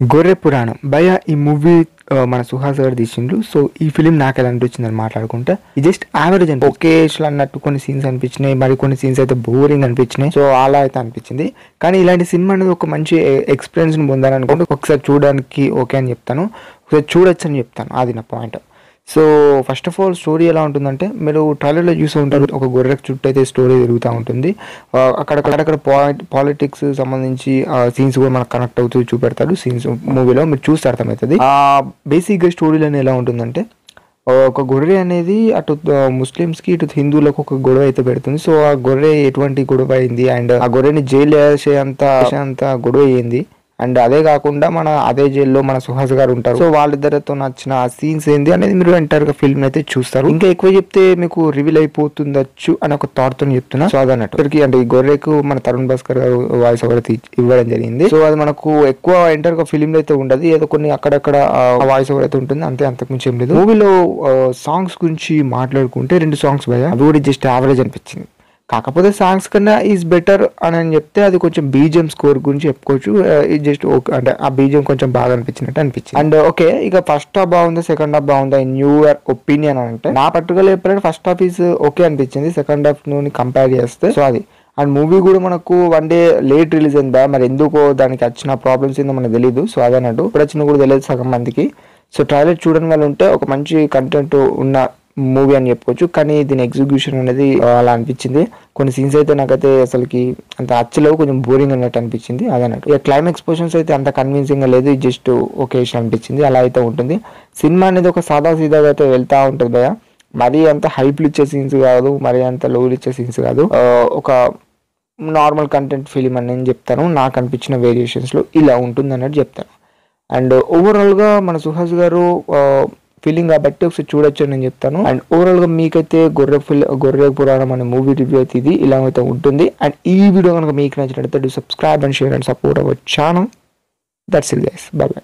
గొర్రె పురాణం భయ్యా ఈ మూవీ మన సుహాస్ గారు తీసిండ్రు. సో ఈ ఫిలిం నాకు ఎలా అనిపించిందని మాట్లాడుకుంటే ఇది జస్ట్ యావరేజ్ అని ఒకేష్ అన్నట్టు కొన్ని సీన్స్ అనిపించినాయి, మరి కొన్ని సీన్స్ అయితే బోరింగ్ అనిపించినాయి. సో అలా అయితే అనిపించింది. కానీ ఇలాంటి సినిమా అనేది ఒక మంచి ఎక్స్పీరియన్స్ని పొందాలనుకుంటే ఒకసారి చూడడానికి ఓకే అని చెప్తాను, ఒకసారి చూడొచ్చు అని చెప్తాను. అది నా point. So first of all story ఎలా ఉంటుందంటే, మీరు ట్రైలర్లో చూసి ఉంటారు, ఒక గొర్రె చుట్టూ అయితే స్టోరీ తిరుగుతూ ఉంటుంది. అక్కడక్కడ పాలిటిక్స్ సంబంధించి సీన్స్ కూడా మనకు కనెక్ట్ అవుతూ చూపెడతాడు. సీన్స్ మూవీలో మీరు చూస్తే అర్థమవుతుంది. బేసిక్గా స్టోరీలోనే ఎలా ఉంటుందంటే, ఒక గొర్రె అనేది అటు ముస్లిమ్స్కి ఇటు హిందువులకు ఒక గొడవ అయితే పెడుతుంది. సో ఆ గొర్రె ఎటువంటి గొడవ అయింది అండ్ ఆ గొర్రెని జైలు వేసేంత గొడవ అయ్యింది. అండ్ అదే కాకుండా అదే జైల్లో మన సుహాస్ గారు ఉంటారు. సో వాళ్ళిద్దరితో నచ్చిన ఆ సీన్స్ ఏంది అనేది మీరు ఎంటైర్ గా ఫిల్మ్ అయితే చూస్తారు. ఇంకా ఎక్కువ చెప్తే మీకు రివీల్ అయిపోతుందచ్చు అని ఒక థాట్ తో చెప్తున్నా. సో అదన్నట్టు అంటే ఈ గొర్రెకు మన తరుణ్ భాస్కర్ గారు వాయిస్ ఓవర్ ఇవ్వడం జరిగింది. సో అది మనకు ఎక్కువ ఎంటైర్ గా ఫిల్మ్ అయితే ఉండదు, ఏదో కొన్ని అక్కడక్కడ వాయిస్ ఓవర్ అయితే ఉంటుంది, అంతే, అంతకుమించి ఏం లేదు. మూవీలో సాంగ్స్ గురించి మాట్లాడుకుంటే 2 సాంగ్స్ భయ్యా అవి కూడా జస్ట్ యావరేజ్ అనిపించింది. కాకపోతే సాంగ్స్ కన్నా ఈజ్ బెటర్ అని చెప్తే అది కొంచెం బీజిఎం స్కోర్ గురించి చెప్పుకోవచ్చు. ఇది జస్ట్ ఓకే, అంటే ఆ బీజిఎం కొంచెం బాగా అనిపించినట్టు అనిపించింది. అండ్ ఓకే, ఇక ఫస్ట్ హాఫ్ బాగుందా సెకండ్ హాఫ్ బాగుందా ఇన్ యువర్ ఒపీనియన్ అంటే, నా పర్టికులర్ ఎప్పుడైనా ఫస్ట్ హాఫ్ ఈజ్ ఓకే అనిపించింది సెకండ్ హాఫ్ ను కంపేర్ చేస్తే. సో అది అండ్ మూవీ కూడా మనకు 1 డే లేట్ రిలీజ్ అయిందా, మరి ఎందుకో దానికి వచ్చిన ప్రాబ్లమ్స్ ఏందో మనకు తెలియదు. సో అదన్నట్టు ఇప్పుడు వచ్చిన కూడా తెలియదు సగం మందికి. సో ట్రైలర్ చూడడం వల్ల ఉంటే ఒక మంచి కంటెంట్ ఉన్న మూవీ అని చెప్పుకోవచ్చు. కానీ దీని ఎగ్జిక్యూషన్ అనేది అలా అనిపించింది. కొన్ని సీన్స్ అయితే నాకైతే అసలుకి అంత అచ్చలేవు, కొంచెం బోరింగ్ అన్నట్టు అనిపించింది. అదన్నట్టు ఇక క్లైమాక్స్ పోర్షన్స్ అయితే అంత కన్విన్సింగ్ గా లేదు, జస్ట్ ఓకే అనిపించింది. అలా అయితే ఉంటుంది. సినిమా అనేది ఒక సాదా సీదాగా అయితే వెళ్తా ఉంటుంది భయ. మరీ అంత హైప్లు ఇచ్చే సీన్స్ కాదు, మరీ అంత లోలు ఇచ్చే సీన్స్ కాదు. ఒక నార్మల్ కంటెంట్ ఫిలిం అని నేను చెప్తాను. నాకు అనిపించిన వేరియేషన్స్ లో ఇలా ఉంటుంది అన్నట్టు చెప్తాను. అండ్ ఓవరాల్ గా మన సుహాస్ గారు ఫీలింగ్ కాబట్టి ఒకసారి చూడొచ్చు అని నేను చెప్తాను. అండ్ ఓవరాల్ గా మీకైతే గొర్రె పురాణం అనే మూవీ రివ్యూ అయితే ఇది ఇలా అయితే ఉంటుంది. అండ్ ఈ వీడియో కనుక మీకు నచ్చినట్లయితే do subscribe and share and support our channel. That's it guys, by by.